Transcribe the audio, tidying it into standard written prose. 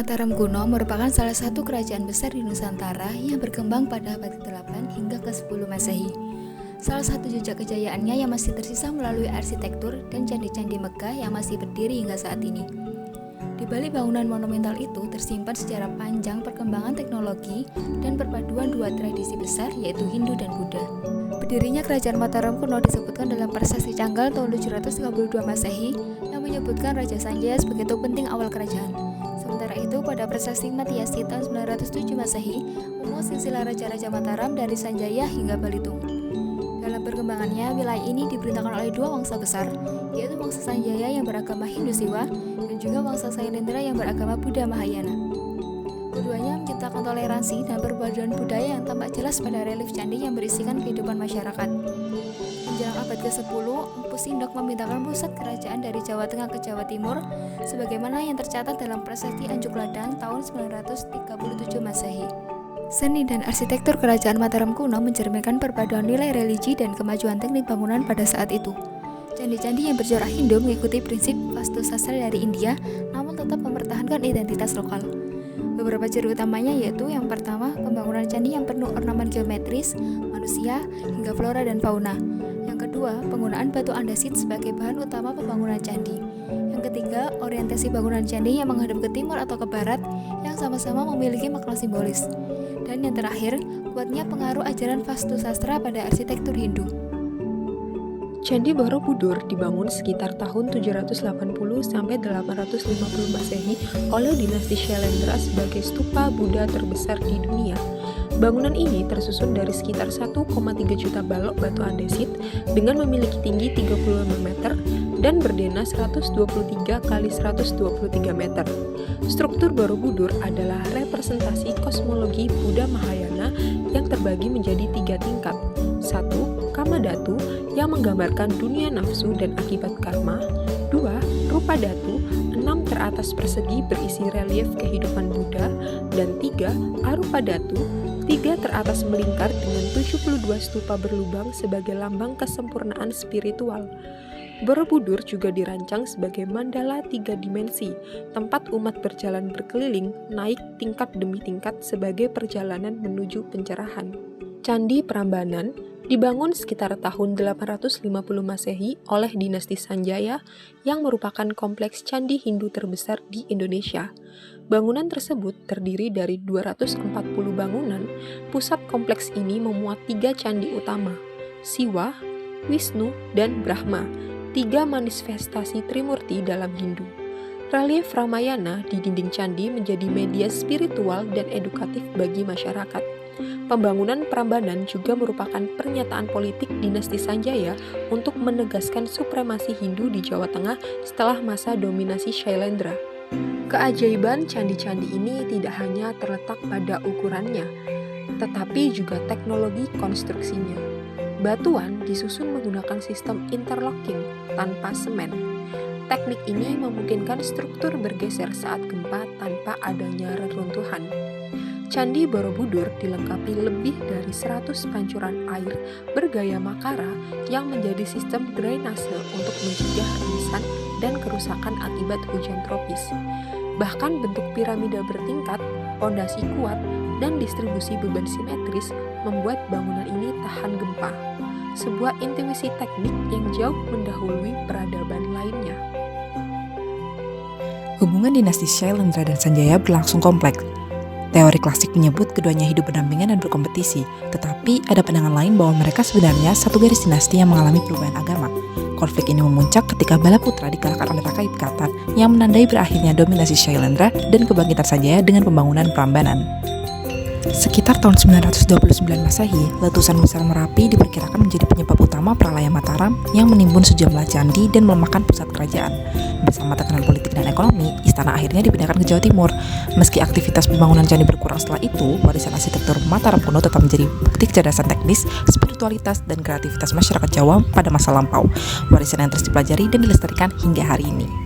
Mataram kuno merupakan salah satu kerajaan besar di Nusantara yang berkembang pada abad ke-8 hingga ke-10 Masehi. Salah satu jejak kejayaannya yang masih tersisa melalui arsitektur dan candi-candi Megah yang masih berdiri hingga saat ini. Di balik bangunan monumental itu tersimpan sejarah panjang perkembangan teknologi dan perpaduan dua tradisi besar yaitu Hindu dan Buddha. Berdirinya kerajaan Mataram kuno disebutkan dalam Prasasti Canggal tahun 732 Masehi yang menyebutkan Raja Sanjaya sebagai tuk penting awal kerajaan. Sementara itu, pada Prasasti Matyasi tahun 907 Masehi, memuat silsilah raja-raja Mataram dari Sanjaya hingga Balitung. Dalam perkembangannya, wilayah ini diperintahkan oleh dua wangsa besar, yaitu wangsa Sanjaya yang beragama Hindu Siwa dan juga wangsa Shailendra yang beragama Buddha Mahayana. Keduanya menciptakan toleransi dan perpaduan budaya yang tampak jelas pada relief candi yang berisikan kehidupan masyarakat. Menjelang abad ke-10, Empu Sindok memindahkan pusat kerajaan dari Jawa Tengah ke Jawa Timur, sebagaimana yang tercatat dalam Prasasti Anjuk Ladang tahun 937 Masehi. Seni dan arsitektur kerajaan Mataram kuno mencerminkan perpaduan nilai religi dan kemajuan teknik bangunan pada saat itu. Candi-candi yang bercorak Hindu mengikuti prinsip Vastu Sastra dari India, namun tetap mempertahankan identitas lokal. Beberapa ciri utamanya yaitu yang pertama, pembangunan candi yang penuh ornamen geometris, manusia, hingga flora dan fauna. Yang kedua, penggunaan batu andesit sebagai bahan utama pembangunan candi. Yang ketiga, orientasi bangunan candi yang menghadap ke timur atau ke barat yang sama-sama memiliki makna simbolis. Dan yang terakhir, kuatnya pengaruh ajaran Vastu Sastra pada arsitektur Hindu. Candi Borobudur dibangun sekitar tahun 780 sampai 850 Masehi oleh dinasti Shailendra sebagai stupa Buddha terbesar di dunia. Bangunan ini tersusun dari sekitar 1,3 juta balok batu andesit dengan memiliki tinggi 35 meter dan berdena 123 kali 123 meter. Struktur Borobudur adalah representasi kosmologi Buddha Mahayana yang terbagi menjadi 3 tingkat. 1. Kamadhatu yang menggambarkan dunia nafsu dan akibat karma. 2. Rupadhatu 6 teratas persegi berisi relief kehidupan Buddha. Dan 3. Arupadhatu 3 teratas melingkar dengan 72 stupa berlubang sebagai lambang kesempurnaan spiritual. Borobudur juga dirancang sebagai mandala 3 dimensi, tempat umat berjalan berkeliling, naik tingkat demi tingkat sebagai perjalanan menuju pencerahan. Candi Prambanan dibangun sekitar tahun 850 Masehi oleh dinasti Sanjaya yang merupakan kompleks candi Hindu terbesar di Indonesia. Bangunan tersebut terdiri dari 240 bangunan. Pusat kompleks ini memuat 3 candi utama, Siwa, Wisnu, dan Brahma, 3 manifestasi Trimurti dalam Hindu. Relief Ramayana di dinding candi menjadi media spiritual dan edukatif bagi masyarakat. Pembangunan Prambanan juga merupakan pernyataan politik dinasti Sanjaya untuk menegaskan supremasi Hindu di Jawa Tengah setelah masa dominasi Shailendra. Keajaiban candi-candi ini tidak hanya terletak pada ukurannya, tetapi juga teknologi konstruksinya. Batuan disusun menggunakan sistem interlocking tanpa semen. Teknik ini memungkinkan struktur bergeser saat gempa tanpa adanya reruntuhan. Candi Borobudur dilengkapi lebih dari 100 pancuran air bergaya Makara yang menjadi sistem drainase untuk mencegah rebesan dan kerusakan akibat hujan tropis. Bahkan bentuk piramida bertingkat, pondasi kuat, dan distribusi beban simetris membuat bangunan ini tahan gempa. Sebuah intuisi teknik yang jauh mendahului peradaban lainnya. Hubungan dinasti Shailendra dan Sanjaya berlangsung kompleks. Teori klasik menyebut keduanya hidup berdampingan dan berkompetisi, tetapi ada pandangan lain bahwa mereka sebenarnya satu garis dinasti yang mengalami perubahan agama. Konflik ini memuncak ketika Balaputra dikalahkan oleh Raka Ibkatan yang menandai berakhirnya dominasi Shailendra dan kebangkitan Sanjaya dengan pembangunan Prambanan. Sekitar tahun 929 Masehi, letusan besar Merapi diperkirakan menjadi penyebab utama peralaya Mataram yang menimbun sejumlah candi dan melemahkan pusat kerajaan. Bersama tekanan politik dan ekonomi, istana akhirnya dipindahkan ke Jawa Timur. Meski aktivitas pembangunan candi berkurang setelah itu, warisan arsitektur Mataram kuno tetap menjadi bukti kecerdasan teknis, spiritualitas, dan kreativitas masyarakat Jawa pada masa lampau. Warisan yang terus dipelajari dan dilestarikan hingga hari ini.